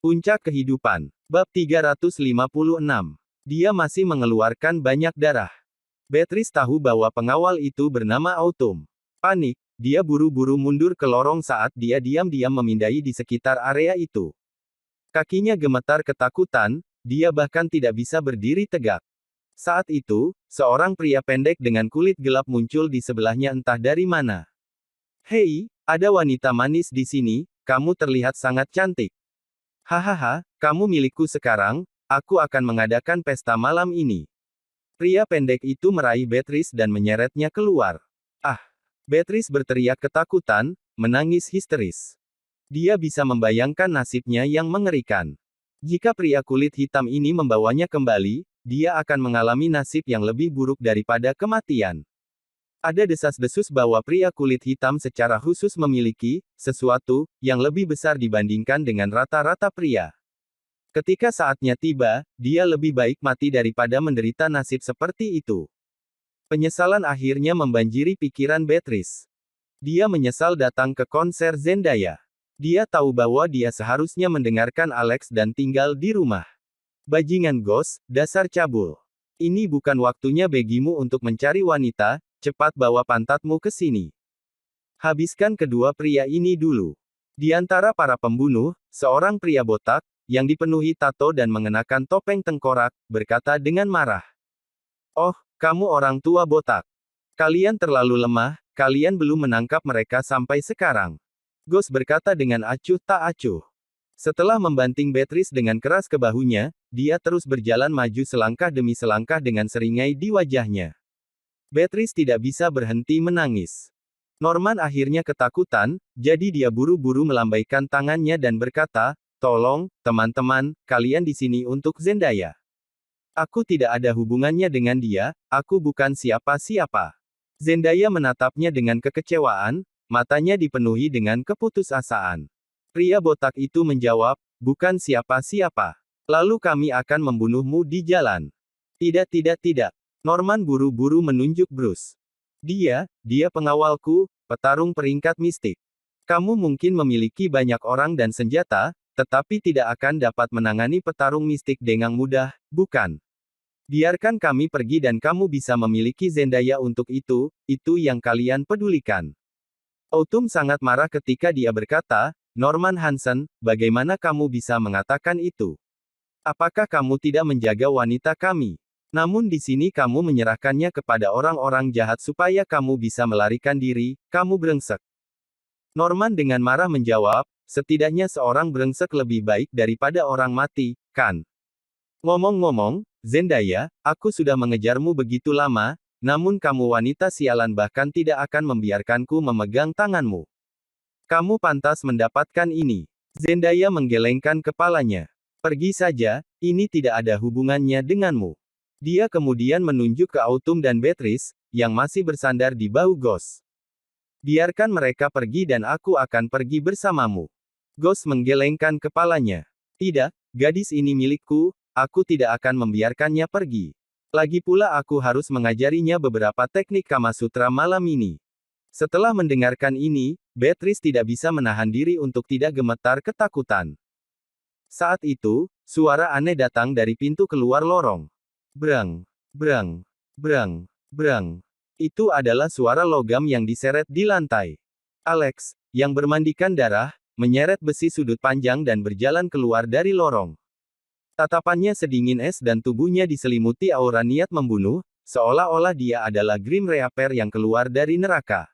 Puncak kehidupan. Bab 356. Dia masih mengeluarkan banyak darah. Beatrice tahu bahwa pengawal itu bernama Autumn. Panik, dia buru-buru mundur ke lorong saat dia diam-diam memindai di sekitar area itu. Kakinya gemetar ketakutan, dia bahkan tidak bisa berdiri tegak. Saat itu, seorang pria pendek dengan kulit gelap muncul di sebelahnya entah dari mana. "Hei, ada wanita manis di sini, kamu terlihat sangat cantik. Hahaha, kamu milikku sekarang, aku akan mengadakan pesta malam ini." Pria pendek itu meraih Beatrice dan menyeretnya keluar. "Ah!" Beatrice berteriak ketakutan, menangis histeris. Dia bisa membayangkan nasibnya yang mengerikan. Jika pria kulit hitam ini membawanya kembali, dia akan mengalami nasib yang lebih buruk daripada kematian. Ada desas-desus bahwa pria kulit hitam secara khusus memiliki sesuatu yang lebih besar dibandingkan dengan rata-rata pria. Ketika saatnya tiba, dia lebih baik mati daripada menderita nasib seperti itu. Penyesalan akhirnya membanjiri pikiran Beatrice. Dia menyesal datang ke konser Zendaya. Dia tahu bahwa dia seharusnya mendengarkan Alex dan tinggal di rumah. Bajingan Ghost, dasar cabul. Ini bukan waktunya bagimu untuk mencari wanita, cepat bawa pantatmu ke sini. Habiskan kedua pria ini dulu. Di antara para pembunuh, seorang pria botak, yang dipenuhi tato dan mengenakan topeng tengkorak, berkata dengan marah. "Oh, kamu orang tua botak. Kalian terlalu lemah, kalian belum menangkap mereka sampai sekarang." Ghost berkata dengan acuh tak acuh. Setelah membanting Beatrice dengan keras ke bahunya, dia terus berjalan maju selangkah demi selangkah dengan seringai di wajahnya. Beatrice tidak bisa berhenti menangis. Norman akhirnya ketakutan, jadi dia buru-buru melambaikan tangannya dan berkata, "Tolong, teman-teman, kalian di sini untuk Zendaya. Aku tidak ada hubungannya dengan dia, aku bukan siapa-siapa." Zendaya menatapnya dengan kekecewaan, matanya dipenuhi dengan keputusasaan. Pria botak itu menjawab, "Bukan siapa-siapa. Lalu kami akan membunuhmu di jalan." "Tidak, tidak, tidak." Norman buru-buru menunjuk Bruce. Dia pengawalku, petarung peringkat mistik. Kamu mungkin memiliki banyak orang dan senjata, tetapi tidak akan dapat menangani petarung mistik dengan mudah, bukan? Biarkan kami pergi dan kamu bisa memiliki Zendaya untuk itu yang kalian pedulikan." Autumn sangat marah ketika dia berkata, "Norman Hansen, bagaimana kamu bisa mengatakan itu? Apakah kamu tidak menjaga wanita kami? Namun di sini kamu menyerahkannya kepada orang-orang jahat supaya kamu bisa melarikan diri, kamu brengsek." Norman dengan marah menjawab, "Setidaknya seorang brengsek lebih baik daripada orang mati, kan? Ngomong-ngomong, Zendaya, aku sudah mengejarmu begitu lama, namun kamu wanita sialan bahkan tidak akan membiarkanku memegang tanganmu. Kamu pantas mendapatkan ini." Zendaya menggelengkan kepalanya. "Pergi saja, ini tidak ada hubungannya denganmu." Dia kemudian menunjuk ke Autumn dan Beatrice, yang masih bersandar di bahu Ghost. "Biarkan mereka pergi dan aku akan pergi bersamamu." Ghost menggelengkan kepalanya. "Tidak, gadis ini milikku, aku tidak akan membiarkannya pergi. Lagi pula aku harus mengajarinya beberapa teknik Kama Sutra malam ini." Setelah mendengarkan ini, Beatrice tidak bisa menahan diri untuk tidak gemetar ketakutan. Saat itu, suara aneh datang dari pintu keluar lorong. Brang, brang, brang, brang. Itu adalah suara logam yang diseret di lantai. Alex, yang bermandikan darah, menyeret besi sudut panjang dan berjalan keluar dari lorong. Tatapannya sedingin es dan tubuhnya diselimuti aura niat membunuh, seolah-olah dia adalah Grim Reaper yang keluar dari neraka.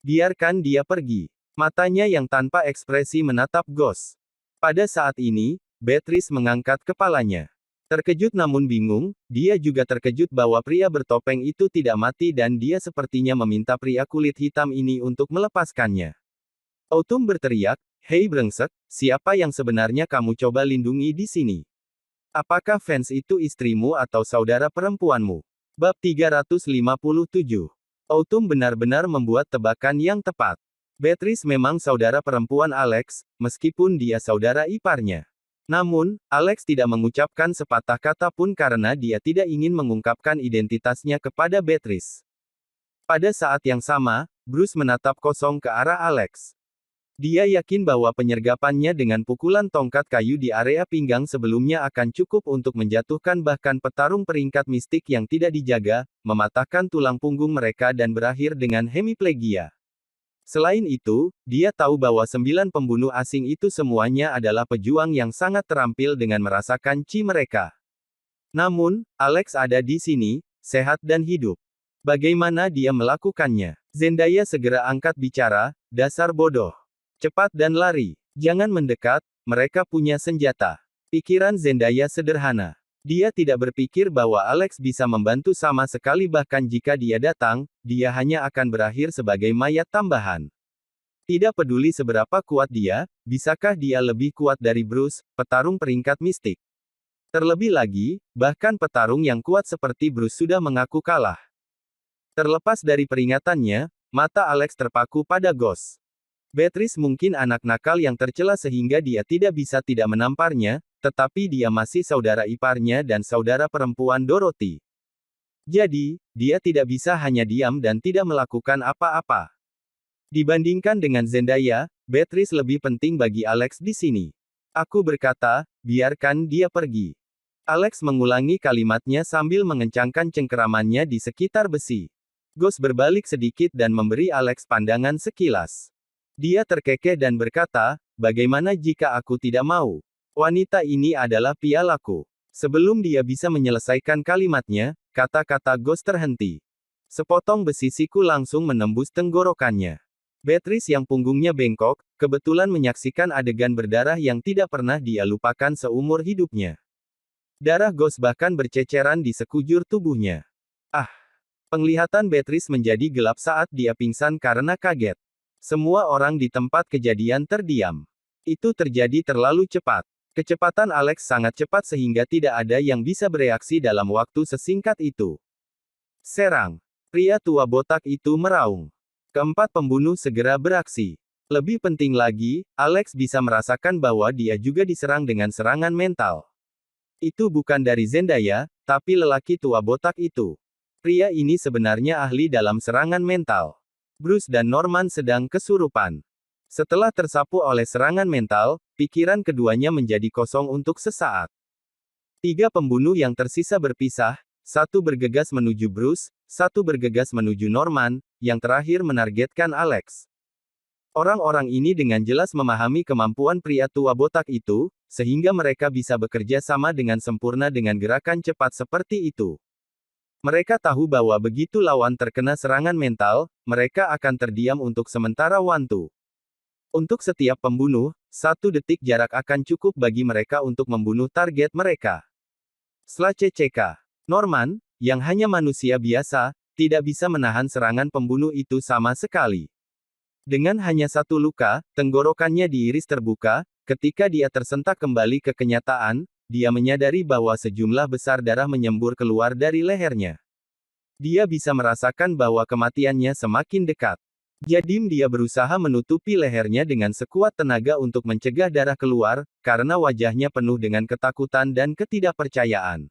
"Biarkan dia pergi." Matanya yang tanpa ekspresi menatap Ghost. Pada saat ini, Beatrice mengangkat kepalanya. Terkejut namun bingung, dia juga terkejut bahwa pria bertopeng itu tidak mati dan dia sepertinya meminta pria kulit hitam ini untuk melepaskannya. Autumn berteriak, "Hei brengsek, siapa yang sebenarnya kamu coba lindungi di sini? Apakah fans itu istrimu atau saudara perempuanmu?" Bab 357. Autumn benar-benar membuat tebakan yang tepat. Beatrice memang saudara perempuan Alex, meskipun dia saudara iparnya. Namun, Alex tidak mengucapkan sepatah kata pun karena dia tidak ingin mengungkapkan identitasnya kepada Beatrice. Pada saat yang sama, Bruce menatap kosong ke arah Alex. Dia yakin bahwa penyergapannya dengan pukulan tongkat kayu di area pinggang sebelumnya akan cukup untuk menjatuhkan bahkan petarung peringkat mistik yang tidak dijaga, mematahkan tulang punggung mereka dan berakhir dengan hemiplegia. Selain itu, dia tahu bahwa 9 pembunuh asing itu semuanya adalah pejuang yang sangat terampil dengan merasakan chi mereka. Namun, Alex ada di sini, sehat dan hidup. Bagaimana dia melakukannya? Zendaya segera angkat bicara, dasar bodoh. Cepat dan lari. Jangan mendekat, mereka punya senjata. Pikiran Zendaya sederhana. Dia tidak berpikir bahwa Alex bisa membantu sama sekali bahkan jika dia datang, dia hanya akan berakhir sebagai mayat tambahan. Tidak peduli seberapa kuat dia, bisakah dia lebih kuat dari Bruce, petarung peringkat mistik? Terlebih lagi, bahkan petarung yang kuat seperti Bruce sudah mengaku kalah. Terlepas dari peringatannya, mata Alex terpaku pada Ghost. Beatrice mungkin anak nakal yang tercela sehingga dia tidak bisa tidak menamparnya, tetapi dia masih saudara iparnya dan saudara perempuan Dorothy. Jadi, dia tidak bisa hanya diam dan tidak melakukan apa-apa. Dibandingkan dengan Zendaya, Beatrice lebih penting bagi Alex di sini. Aku berkata, biarkan dia pergi. Alex mengulangi kalimatnya sambil mengencangkan cengkeramannya di sekitar besi. Ghost berbalik sedikit dan memberi Alex pandangan sekilas. Dia terkekeh dan berkata, bagaimana jika aku tidak mau? Wanita ini adalah pialaku. Sebelum dia bisa menyelesaikan kalimatnya, kata-kata Ghost terhenti. Sepotong besi siku langsung menembus tenggorokannya. Beatrice yang punggungnya bengkok, kebetulan menyaksikan adegan berdarah yang tidak pernah dia lupakan seumur hidupnya. Darah Ghost bahkan berceceran di sekujur tubuhnya. Ah! Penglihatan Beatrice menjadi gelap saat dia pingsan karena kaget. Semua orang di tempat kejadian terdiam. Itu terjadi terlalu cepat. Kecepatan Alex sangat cepat sehingga tidak ada yang bisa bereaksi dalam waktu sesingkat itu. Serang! Pria tua botak itu meraung. Keempat pembunuh segera beraksi. Lebih penting lagi, Alex bisa merasakan bahwa dia juga diserang dengan serangan mental. Itu bukan dari Zendaya, tapi lelaki tua botak itu. Pria ini sebenarnya ahli dalam serangan mental. Bruce dan Norman sedang kesurupan. Setelah tersapu oleh serangan mental, pikiran keduanya menjadi kosong untuk sesaat. 3 pembunuh yang tersisa berpisah, satu bergegas menuju Bruce, satu bergegas menuju Norman, yang terakhir menargetkan Alex. Orang-orang ini dengan jelas memahami kemampuan pria tua botak itu, sehingga mereka bisa bekerja sama dengan sempurna dengan gerakan cepat seperti itu. Mereka tahu bahwa begitu lawan terkena serangan mental, mereka akan terdiam untuk sementara waktu. Untuk setiap pembunuh, 1 detik jarak akan cukup bagi mereka untuk membunuh target mereka. CK. Norman, yang hanya manusia biasa, tidak bisa menahan serangan pembunuh itu sama sekali. Dengan hanya 1 luka, tenggorokannya diiris terbuka, ketika dia tersentak kembali ke kenyataan, dia menyadari bahwa sejumlah besar darah menyembur keluar dari lehernya. Dia bisa merasakan bahwa kematiannya semakin dekat. Jadi dia berusaha menutupi lehernya dengan sekuat tenaga untuk mencegah darah keluar, karena wajahnya penuh dengan ketakutan dan ketidakpercayaan.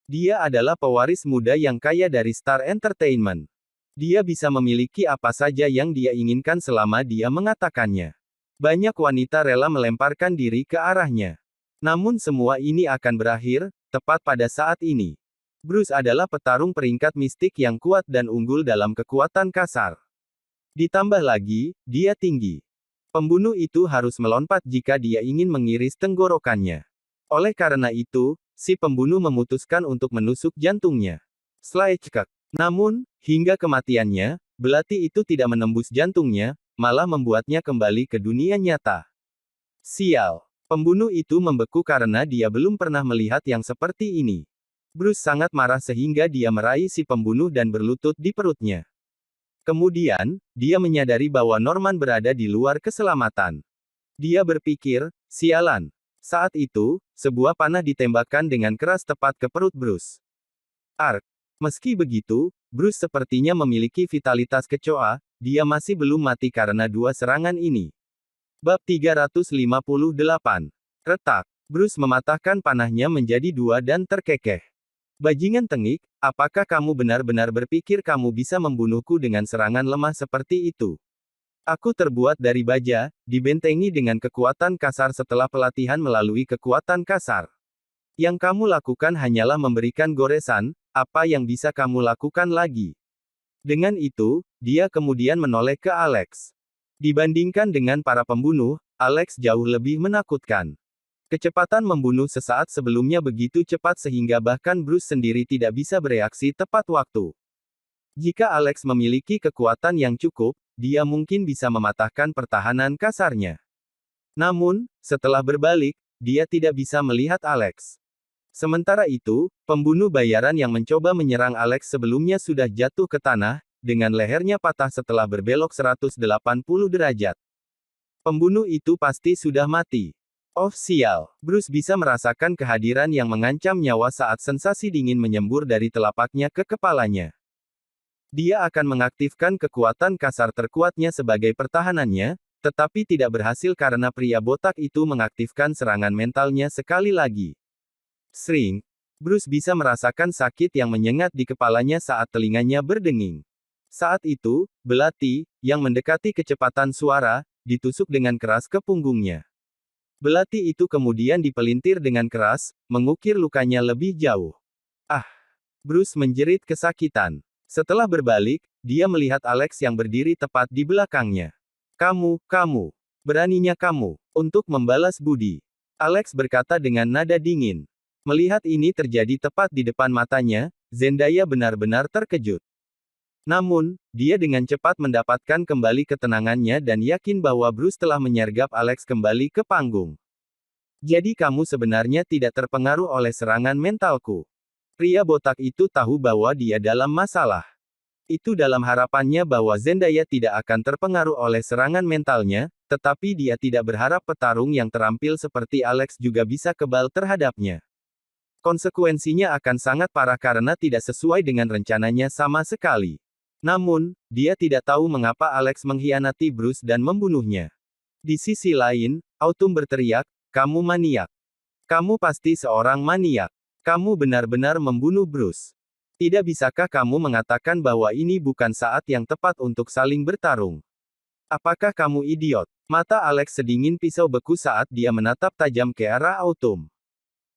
Dia adalah pewaris muda yang kaya dari Star Entertainment. Dia bisa memiliki apa saja yang dia inginkan selama dia mengatakannya. Banyak wanita rela melemparkan diri ke arahnya. Namun semua ini akan berakhir, tepat pada saat ini. Bruce adalah petarung peringkat mistik yang kuat dan unggul dalam kekuatan kasar. Ditambah lagi, dia tinggi. Pembunuh itu harus melompat jika dia ingin mengiris tenggorokannya. Oleh karena itu, si pembunuh memutuskan untuk menusuk jantungnya. CK. Namun, hingga kematiannya, belati itu tidak menembus jantungnya, malah membuatnya kembali ke dunia nyata. Sial. Pembunuh itu membeku karena dia belum pernah melihat yang seperti ini. Bruce sangat marah sehingga dia meraih si pembunuh dan berlutut di perutnya. Kemudian, dia menyadari bahwa Norman berada di luar keselamatan. Dia berpikir, sialan. Saat itu, sebuah panah ditembakkan dengan keras tepat ke perut Bruce. Ark. Meski begitu, Bruce sepertinya memiliki vitalitas kecoa, dia masih belum mati karena 2 serangan ini. Bab 358. Retak. Bruce mematahkan panahnya menjadi 2 dan terkekeh. Bajingan tengik, apakah kamu benar-benar berpikir kamu bisa membunuhku dengan serangan lemah seperti itu? Aku terbuat dari baja, dibentengi dengan kekuatan kasar setelah pelatihan melalui kekuatan kasar. Yang kamu lakukan hanyalah memberikan goresan, apa yang bisa kamu lakukan lagi? Dengan itu, dia kemudian menoleh ke Alex. Dibandingkan dengan para pembunuh, Alex jauh lebih menakutkan. Kecepatan membunuh sesaat sebelumnya begitu cepat sehingga bahkan Bruce sendiri tidak bisa bereaksi tepat waktu. Jika Alex memiliki kekuatan yang cukup, dia mungkin bisa mematahkan pertahanan kasarnya. Namun, setelah berbalik, dia tidak bisa melihat Alex. Sementara itu, pembunuh bayaran yang mencoba menyerang Alex sebelumnya sudah jatuh ke tanah, dengan lehernya patah setelah berbelok 180 derajat. Pembunuh itu pasti sudah mati. Oh sial, Bruce bisa merasakan kehadiran yang mengancam nyawa saat sensasi dingin menyembur dari telapaknya ke kepalanya. Dia akan mengaktifkan kekuatan kasar terkuatnya sebagai pertahanannya, tetapi tidak berhasil karena pria botak itu mengaktifkan serangan mentalnya sekali lagi. Sring, Bruce bisa merasakan sakit yang menyengat di kepalanya saat telinganya berdenging. Saat itu, belati, yang mendekati kecepatan suara, ditusuk dengan keras ke punggungnya. Belati itu kemudian dipelintir dengan keras, mengukir lukanya lebih jauh. Ah! Bruce menjerit kesakitan. Setelah berbalik, dia melihat Alex yang berdiri tepat di belakangnya. Kamu, beraninya kamu, untuk membalas budi. Alex berkata dengan nada dingin. Melihat ini terjadi tepat di depan matanya, Zendaya benar-benar terkejut. Namun, dia dengan cepat mendapatkan kembali ketenangannya dan yakin bahwa Bruce telah menyergap Alex kembali ke panggung. Jadi kamu sebenarnya tidak terpengaruh oleh serangan mentalku. Pria botak itu tahu bahwa dia dalam masalah. Itu dalam harapannya bahwa Zendaya tidak akan terpengaruh oleh serangan mentalnya, tetapi dia tidak berharap petarung yang terampil seperti Alex juga bisa kebal terhadapnya. Konsekuensinya akan sangat parah karena tidak sesuai dengan rencananya sama sekali. Namun, dia tidak tahu mengapa Alex mengkhianati Bruce dan membunuhnya. Di sisi lain, Autumn berteriak, kamu maniak. Kamu pasti seorang maniak. Kamu benar-benar membunuh Bruce. Tidak bisakah kamu mengatakan bahwa ini bukan saat yang tepat untuk saling bertarung? Apakah kamu idiot? Mata Alex sedingin pisau beku saat dia menatap tajam ke arah Autumn.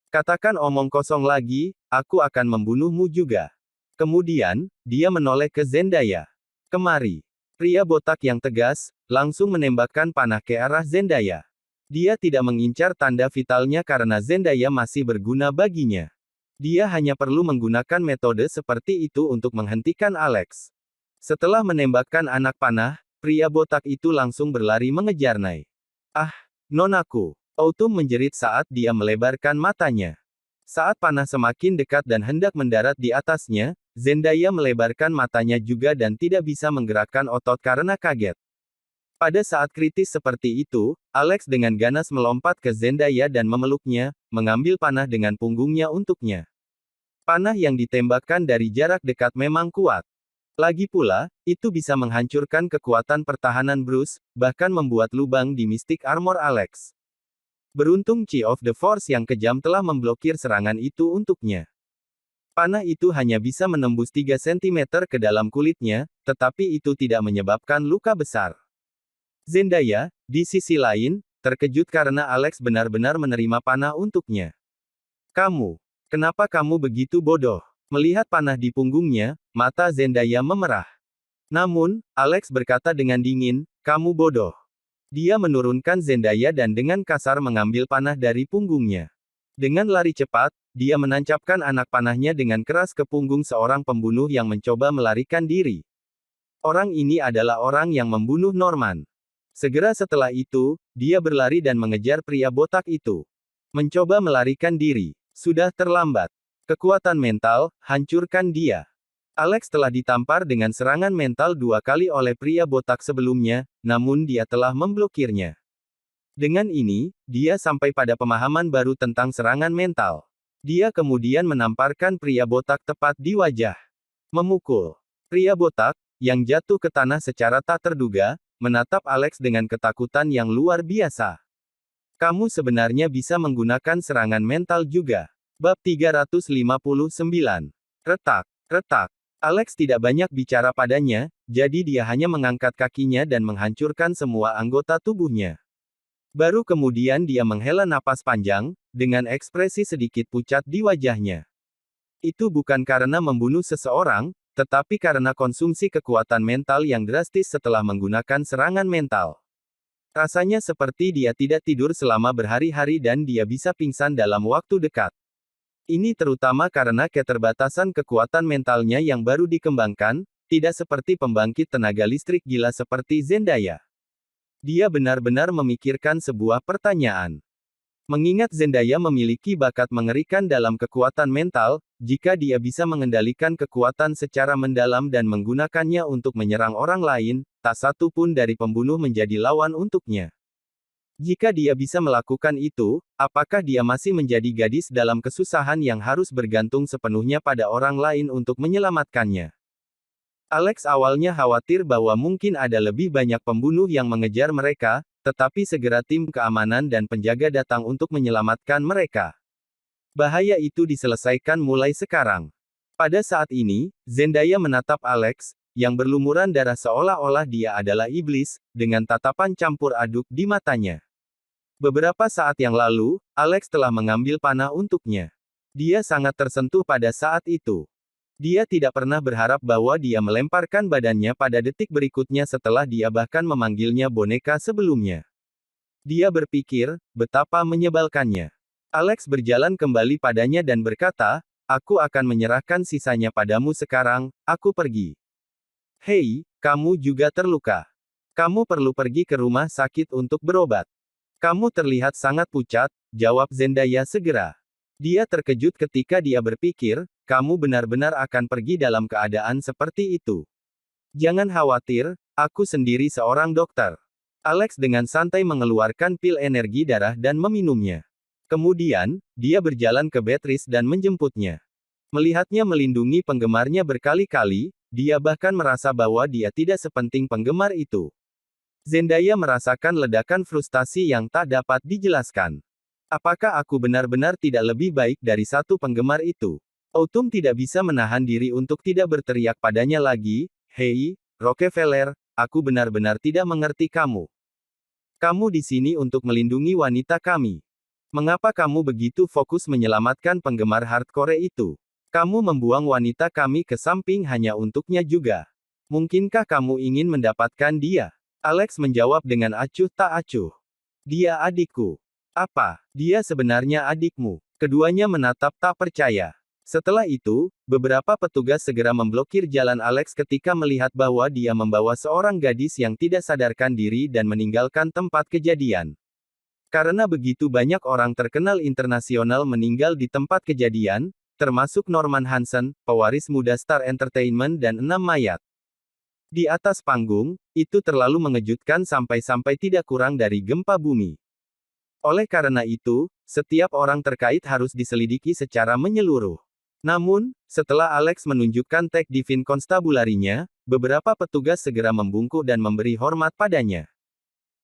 Katakan omong kosong lagi, aku akan membunuhmu juga. Kemudian, dia menoleh ke Zendaya. Kemari. Pria botak yang tegas, langsung menembakkan panah ke arah Zendaya. Dia tidak mengincar tanda vitalnya karena Zendaya masih berguna baginya. Dia hanya perlu menggunakan metode seperti itu untuk menghentikan Alex. Setelah menembakkan anak panah, pria botak itu langsung berlari mengejar Nai. Ah, nonaku. Autumn menjerit saat dia melebarkan matanya. Saat panah semakin dekat dan hendak mendarat di atasnya, Zendaya melebarkan matanya juga dan tidak bisa menggerakkan otot karena kaget. Pada saat kritis seperti itu, Alex dengan ganas melompat ke Zendaya dan memeluknya, mengambil panah dengan punggungnya untuknya. Panah yang ditembakkan dari jarak dekat memang kuat. Lagi pula, itu bisa menghancurkan kekuatan pertahanan Bruce, bahkan membuat lubang di Mystic Armor Alex. Beruntung Chi of the Force yang kejam telah memblokir serangan itu untuknya. Panah itu hanya bisa menembus 3 cm ke dalam kulitnya, tetapi itu tidak menyebabkan luka besar. Zendaya, di sisi lain, terkejut karena Alex benar-benar menerima panah untuknya. Kenapa kamu begitu bodoh? Melihat panah di punggungnya, mata Zendaya memerah. Namun, Alex berkata dengan dingin, kamu bodoh. Dia menurunkan Zendaya dan dengan kasar mengambil panah dari punggungnya. Dengan lari cepat, dia menancapkan anak panahnya dengan keras ke punggung seorang pembunuh yang mencoba melarikan diri. Orang ini adalah orang yang membunuh Norman. Segera setelah itu, dia berlari dan mengejar pria botak itu. Mencoba melarikan diri. Sudah terlambat. Kekuatan mental, hancurkan dia. Alex telah ditampar dengan serangan mental 2 kali oleh pria botak sebelumnya, namun dia telah memblokirnya. Dengan ini, dia sampai pada pemahaman baru tentang serangan mental. Dia kemudian menamparkan pria botak tepat di wajah. Memukul. Pria botak, yang jatuh ke tanah secara tak terduga, menatap Alex dengan ketakutan yang luar biasa. Kamu sebenarnya bisa menggunakan serangan mental juga. Bab 359. Retak. Alex tidak banyak bicara padanya, jadi dia hanya mengangkat kakinya dan menghancurkan semua anggota tubuhnya. Baru kemudian dia menghela napas panjang, dengan ekspresi sedikit pucat di wajahnya. Itu bukan karena membunuh seseorang, tetapi karena konsumsi kekuatan mental yang drastis setelah menggunakan serangan mental. Rasanya seperti dia tidak tidur selama berhari-hari dan dia bisa pingsan dalam waktu dekat. Ini terutama karena keterbatasan kekuatan mentalnya yang baru dikembangkan, tidak seperti pembangkit tenaga listrik gila seperti Zendaya. Dia benar-benar memikirkan sebuah pertanyaan. Mengingat Zendaya memiliki bakat mengerikan dalam kekuatan mental, jika dia bisa mengendalikan kekuatan secara mendalam dan menggunakannya untuk menyerang orang lain, tak satu pun dari pembunuh menjadi lawan untuknya. Jika dia bisa melakukan itu, apakah dia masih menjadi gadis dalam kesusahan yang harus bergantung sepenuhnya pada orang lain untuk menyelamatkannya? Alex awalnya khawatir bahwa mungkin ada lebih banyak pembunuh yang mengejar mereka, tetapi segera tim keamanan dan penjaga datang untuk menyelamatkan mereka. Bahaya itu diselesaikan mulai sekarang. Pada saat ini, Zendaya menatap Alex, yang berlumuran darah seolah-olah dia adalah iblis, dengan tatapan campur aduk di matanya. Beberapa saat yang lalu, Alex telah mengambil panah untuknya. Dia sangat tersentuh pada saat itu. Dia tidak pernah berharap bahwa dia melemparkan badannya pada detik berikutnya setelah dia bahkan memanggilnya boneka sebelumnya. Dia berpikir, betapa menyebalkannya. Alex berjalan kembali padanya dan berkata, "Aku akan menyerahkan sisanya padamu sekarang, aku pergi." "Hei, kamu juga terluka. Kamu perlu pergi ke rumah sakit untuk berobat. Kamu terlihat sangat pucat," jawab Zendaya segera. Dia terkejut ketika dia berpikir, kamu benar-benar akan pergi dalam keadaan seperti itu. Jangan khawatir, aku sendiri seorang dokter. Alex dengan santai mengeluarkan pil energi darah dan meminumnya. Kemudian, dia berjalan ke Beatrice dan menjemputnya. Melihatnya melindungi penggemarnya berkali-kali, dia bahkan merasa bahwa dia tidak sepenting penggemar itu. Zendaya merasakan ledakan frustasi yang tak dapat dijelaskan. Apakah aku benar-benar tidak lebih baik dari satu penggemar itu? Autumn tidak bisa menahan diri untuk tidak berteriak padanya lagi, "Hei, Rockefeller, aku benar-benar tidak mengerti kamu. Kamu di sini untuk melindungi wanita kami. Mengapa kamu begitu fokus menyelamatkan penggemar hardcore itu? Kamu membuang wanita kami ke samping hanya untuknya juga. Mungkinkah kamu ingin mendapatkan dia?" Alex menjawab dengan acuh tak acuh. "Dia adikku." "Apa, dia sebenarnya adikmu?" Keduanya menatap tak percaya. Setelah itu, beberapa petugas segera memblokir jalan Alex ketika melihat bahwa dia membawa seorang gadis yang tidak sadarkan diri dan meninggalkan tempat kejadian. Karena begitu banyak orang terkenal internasional meninggal di tempat kejadian, termasuk Norman Hansen, pewaris muda Star Entertainment dan 6 mayat. Di atas panggung, itu terlalu mengejutkan sampai-sampai tidak kurang dari gempa bumi. Oleh karena itu, setiap orang terkait harus diselidiki secara menyeluruh. Namun, setelah Alex menunjukkan tag Divine Constabulary-nya, beberapa petugas segera membungkuk dan memberi hormat padanya.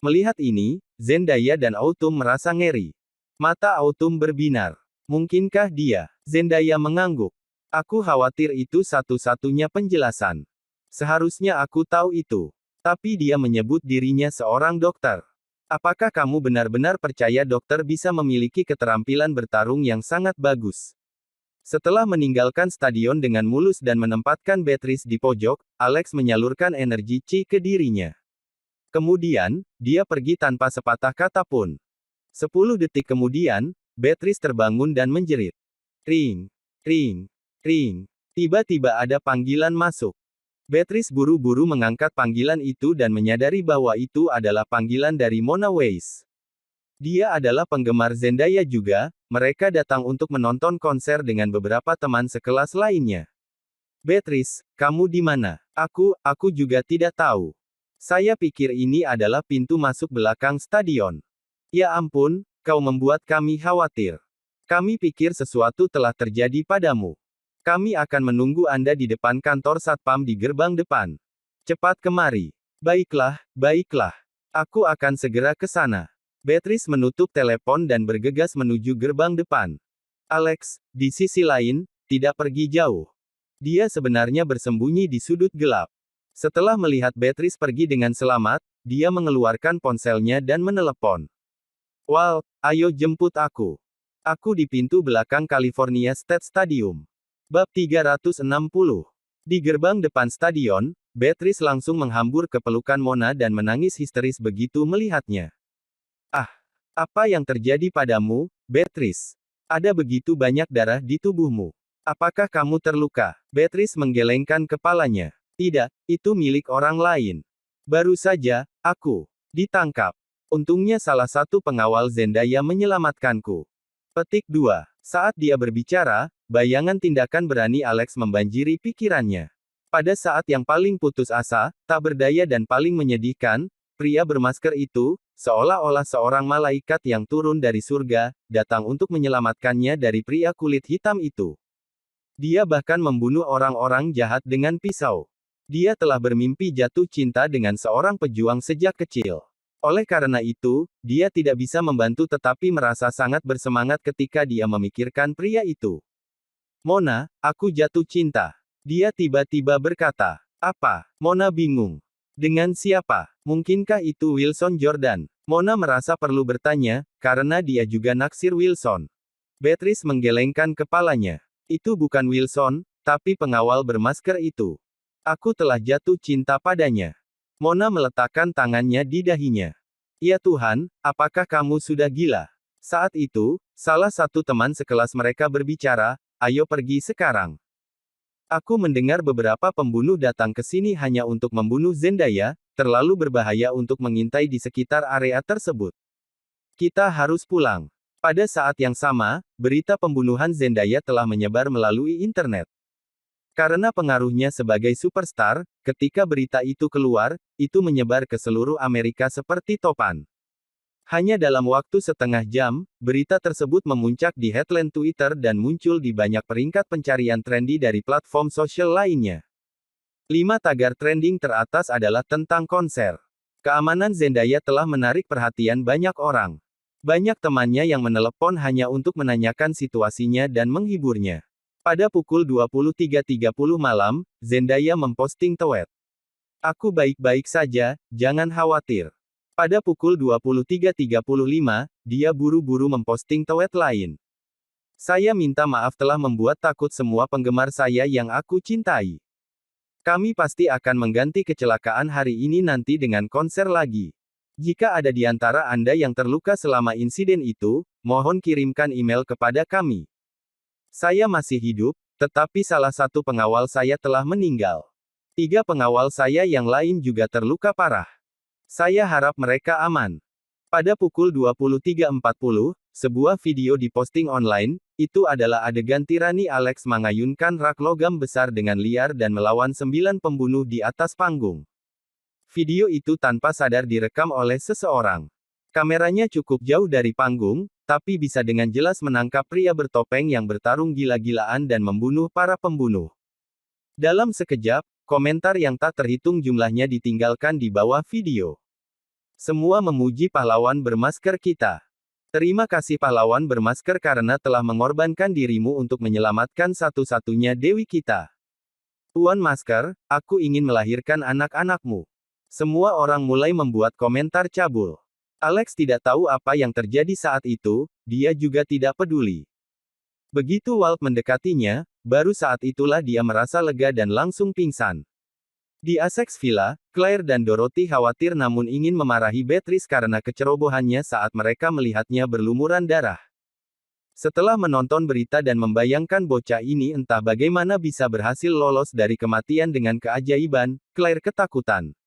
Melihat ini, Zendaya dan Autumn merasa ngeri. Mata Autumn berbinar. "Mungkinkah dia?" Zendaya mengangguk. "Aku khawatir itu satu-satunya penjelasan. Seharusnya aku tahu itu. Tapi dia menyebut dirinya seorang dokter. Apakah kamu benar-benar percaya dokter bisa memiliki keterampilan bertarung yang sangat bagus?" Setelah meninggalkan stadion dengan mulus dan menempatkan Beatrice di pojok, Alex menyalurkan energi Qi ke dirinya. Kemudian, dia pergi tanpa sepatah kata pun. 10 detik kemudian, Beatrice terbangun dan menjerit. Ring, ring, ring. Tiba-tiba ada panggilan masuk. Beatrice buru-buru mengangkat panggilan itu dan menyadari bahwa itu adalah panggilan dari Mona Weiss. Dia adalah penggemar Zendaya juga, mereka datang untuk menonton konser dengan beberapa teman sekelas lainnya. "Beatrice, kamu di mana?" Aku juga tidak tahu. Saya pikir ini adalah pintu masuk belakang stadion." "Ya ampun, kau membuat kami khawatir. Kami pikir sesuatu telah terjadi padamu. Kami akan menunggu Anda di depan kantor Satpam di gerbang depan. Cepat kemari." "Baiklah, baiklah. Aku akan segera ke sana." Beatrice menutup telepon dan bergegas menuju gerbang depan. Alex, di sisi lain, tidak pergi jauh. Dia sebenarnya bersembunyi di sudut gelap. Setelah melihat Beatrice pergi dengan selamat, dia mengeluarkan ponselnya dan menelepon. Walt, ayo jemput aku. Aku di pintu belakang California State Stadium. Bab 360. Di gerbang depan stadion, Beatrice langsung menghambur ke pelukan Mona dan menangis histeris begitu melihatnya. Ah, apa yang terjadi padamu, Beatrice? Ada begitu banyak darah di tubuhmu. Apakah kamu terluka? Beatrice menggelengkan kepalanya. Tidak, itu milik orang lain. Baru saja, aku ditangkap. Untungnya salah satu pengawal Zendaya menyelamatkanku. Petik 2. Saat dia berbicara, bayangan tindakan berani Alex membanjiri pikirannya. Pada saat yang paling putus asa, tak berdaya dan paling menyedihkan, pria bermasker itu, seolah-olah seorang malaikat yang turun dari surga, datang untuk menyelamatkannya dari pria kulit hitam itu. Dia bahkan membunuh orang-orang jahat dengan pisau. Dia telah bermimpi jatuh cinta dengan seorang pejuang sejak kecil. Oleh karena itu, dia tidak bisa membantu tetapi merasa sangat bersemangat ketika dia memikirkan pria itu. Mona, aku jatuh cinta. Dia tiba-tiba berkata. Apa? Mona bingung. Dengan siapa? Mungkinkah itu Wilson Jordan? Mona merasa perlu bertanya, karena dia juga naksir Wilson. Beatrice menggelengkan kepalanya. Itu bukan Wilson, tapi pengawal bermasker itu. Aku telah jatuh cinta padanya. Mona meletakkan tangannya di dahinya. Ya Tuhan, apakah kamu sudah gila? Saat itu, salah satu teman sekelas mereka berbicara, ayo pergi sekarang. Aku mendengar beberapa pembunuh datang ke sini hanya untuk membunuh Zendaya, terlalu berbahaya untuk mengintai di sekitar area tersebut. Kita harus pulang. Pada saat yang sama, berita pembunuhan Zendaya telah menyebar melalui internet. Karena pengaruhnya sebagai superstar, ketika berita itu keluar, itu menyebar ke seluruh Amerika seperti topan. Hanya dalam waktu setengah jam, berita tersebut memuncak di headline Twitter dan muncul di banyak peringkat pencarian trendy dari platform sosial lainnya. 5 tagar trending teratas adalah tentang konser. Keamanan Zendaya telah menarik perhatian banyak orang. Banyak temannya yang menelepon hanya untuk menanyakan situasinya dan menghiburnya. Pada pukul 23.30 malam, Zendaya memposting tweet. Aku baik-baik saja, jangan khawatir. Pada pukul 23.35, dia buru-buru memposting tweet lain. Saya minta maaf telah membuat takut semua penggemar saya yang aku cintai. Kami pasti akan mengganti kecelakaan hari ini nanti dengan konser lagi. Jika ada di antara Anda yang terluka selama insiden itu, mohon kirimkan email kepada kami. Saya masih hidup, tetapi salah satu pengawal saya telah meninggal. 3 pengawal saya yang lain juga terluka parah. Saya harap mereka aman. Pada pukul 23.40, sebuah video diposting online, itu adalah adegan tirani Alex mengayunkan rak logam besar dengan liar dan melawan 9 pembunuh di atas panggung. Video itu tanpa sadar direkam oleh seseorang. Kameranya cukup jauh dari panggung, tapi bisa dengan jelas menangkap pria bertopeng yang bertarung gila-gilaan dan membunuh para pembunuh. Dalam sekejap, komentar yang tak terhitung jumlahnya ditinggalkan di bawah video. Semua memuji pahlawan bermasker kita. Terima kasih pahlawan bermasker karena telah mengorbankan dirimu untuk menyelamatkan satu-satunya dewi kita. Tuan Masker, aku ingin melahirkan anak-anakmu. Semua orang mulai membuat komentar cabul. Alex tidak tahu apa yang terjadi saat itu, dia juga tidak peduli. Begitu Walt mendekatinya, baru saat itulah dia merasa lega dan langsung pingsan. Di Essex Villa, Claire dan Dorothy khawatir namun ingin memarahi Beatrice karena kecerobohannya saat mereka melihatnya berlumuran darah. Setelah menonton berita dan membayangkan bocah ini entah bagaimana bisa berhasil lolos dari kematian dengan keajaiban, Claire ketakutan.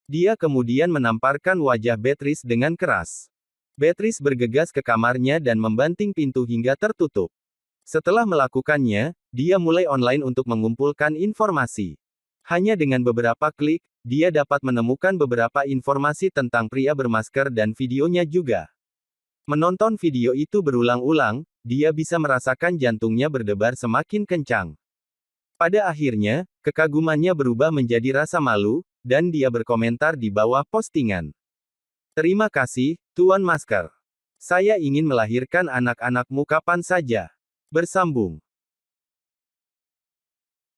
Dia kemudian menamparkan wajah Beatrice dengan keras. Beatrice bergegas ke kamarnya dan membanting pintu hingga tertutup. Setelah melakukannya, dia mulai online untuk mengumpulkan informasi. Hanya dengan beberapa klik, dia dapat menemukan beberapa informasi tentang pria bermasker dan videonya juga. Menonton video itu berulang-ulang, dia bisa merasakan jantungnya berdebar semakin kencang. Pada akhirnya, kekagumannya berubah menjadi rasa malu, dan dia berkomentar di bawah postingan. Terima kasih, Tuan Masker. Saya ingin melahirkan anak-anakmu kapan saja. Bersambung.